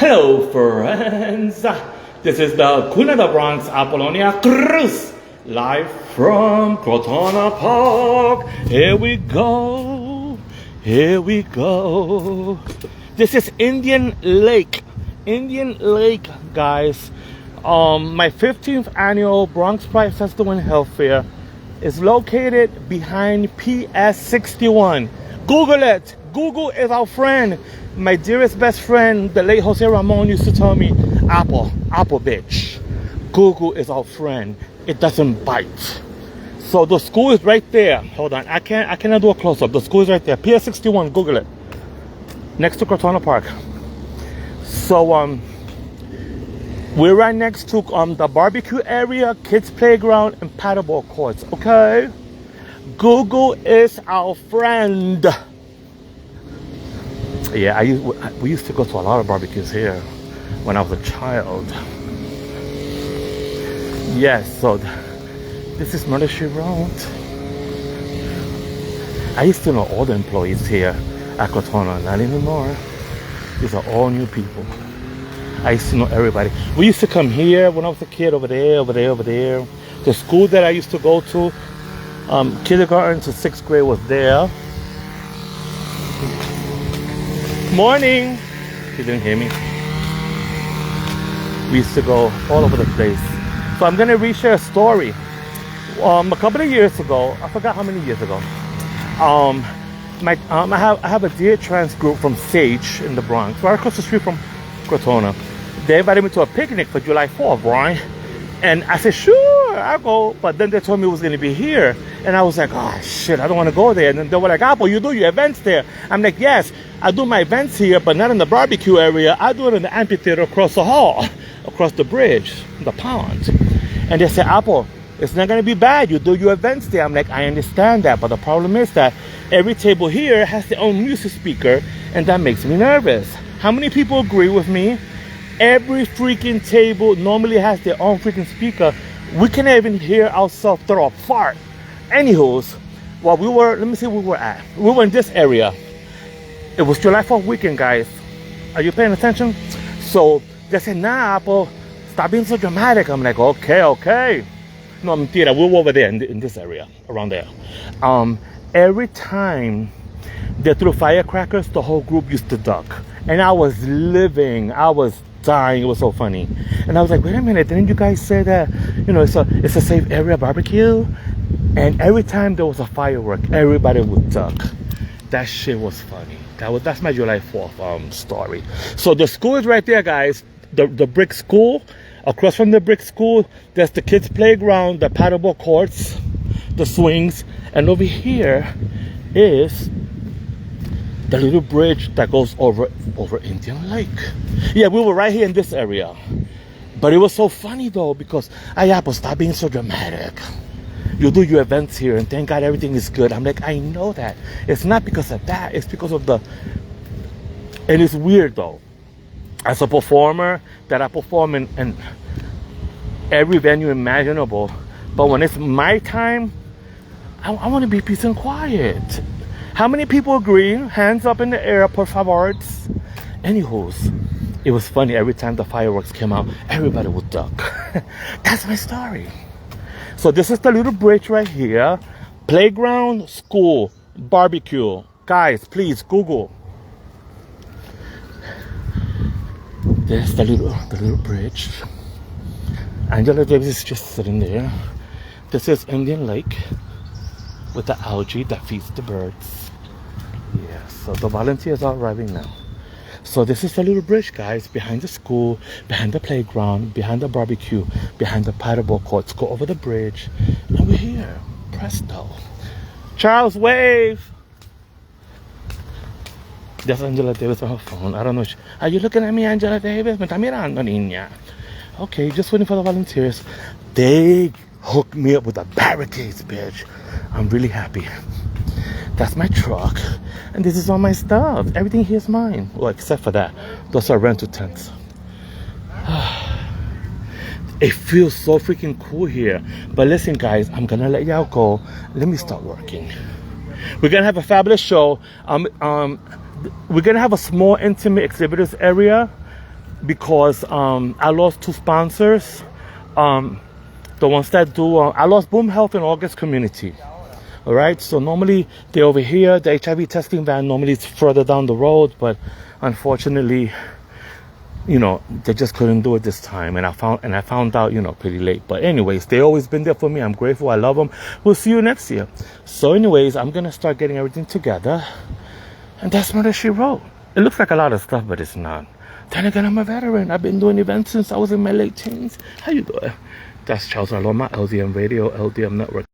Hello friends, this is the Queen of the Bronx, Appolonia, Cruz, live from Crotona Park. Here we go, This is Indian Lake, guys. My 15th annual Bronx Pride Festival and Health Fair is located behind PS 61. Google it. Google is our friend. My dearest best friend, the late Jose Ramon, used to tell me, Apple bitch. Google is our friend. It doesn't bite. So the school is right there. Hold on, I cannot do a close-up. The school is right there. PS 61, Google it. Next to Crotona Park. So we're right next to the barbecue area, kids playground, and paddleball courts. Okay? Google is our friend. Yeah, we used to go to a lot of barbecues here when I was a child. Yes, so this is Murder She Wrote. I used to know all the employees here at Crotona, not anymore. These are all new people. I used to know everybody. We used to come here when I was a kid, over there. The school that I used to go to, kindergarten to 6th grade was there. Morning. She didn't hear me. We used to go all over the place. So I'm gonna reshare a story. A couple of years ago, I forgot how many years ago. I have a dear trans group from Sage in the Bronx, right across the street from Crotona. They invited me to a picnic for July 4th, right? And I said, sure, I'll go. But then they told me it was going to be here. And I was like, oh, shit, I don't want to go there. And then they were like, Apple, you do your events there. I'm like, yes, I do my events here, but not in the barbecue area. I do it in the amphitheater across the hall, across the bridge, the pond. And they said, Apple, it's not going to be bad. You do your events there. I'm like, I understand that. But the problem is that every table here has their own music speaker, and that makes me nervous. How many people agree with me? Every freaking table normally has their own freaking speaker. We can't even hear ourselves throw a fart. Anywho's, well, let me see where we were at. We were in this area. It was July 4th weekend, guys. Are you paying attention? So they said, nah, Apple, stop being so dramatic. I'm like, okay. No, mentira, we were over there in this area, around there. Every time they threw firecrackers, the whole group used to duck. And I was dying. It was so funny. And I was like, wait a minute, didn't you guys say that, it's a safe area barbecue? And every time there was a firework, everybody would duck. That shit was funny. That's my July 4th story. So the school is right there, guys. The brick school. Across from the brick school, there's the kids playground, the paddleball courts, the swings, and over here is the little bridge that goes over Indian Lake. Yeah, we were right here in this area. But it was so funny though, because Apple, stop being so dramatic. You do your events here and thank God everything is good. I'm like, I know that. It's not because of that, it's because of and it's weird though. As a performer, that I perform in every venue imaginable. But when it's my time, I want to be peace and quiet. How many people agree? Hands up in the air, por favor. Anywho's, it was funny. Every time the fireworks came out, everybody would duck. That's my story. So this is the little bridge right here. Playground, school, barbecue. Guys, please Google. There's the little bridge. Angela Davis is just sitting there. This is Indian Lake with the algae that feeds the birds. Yeah, so the volunteers are arriving now. So this is the little bridge, guys, behind the school, behind the playground, behind the barbecue, behind the paddleball courts. Go over the bridge, and we're here. Presto. Charles, wave. That's Angela Davis on her phone. I don't know. Are you looking at me, Angela Davis? Me está mirando, niña. Okay, just waiting for the volunteers. They hooked me up with the barricades, bitch. I'm really happy. That's my truck. And this is all my stuff. Everything here is mine. Well, except for that. Those are rental tents. It feels so freaking cool here. But listen, guys, I'm gonna let y'all go. Let me start working. We're gonna have a fabulous show. We're gonna have a small intimate exhibitors area because I lost 2 sponsors. The ones that do, I lost Boom Health and August Community. All right, so normally they're over here. The HIV testing van normally is further down the road, but unfortunately, you know, they just couldn't do it this time. And I found out, you know, pretty late. But anyways, they always been there for me. I'm grateful. I love them. We'll see you next year. So anyways, I'm gonna start getting everything together, and that's what she wrote. It looks like a lot of stuff, but it's not. Then again, I'm a veteran. I've been doing events since I was in my late teens. How you doing? That's Charles Aloma, LDM Radio, LDM Network.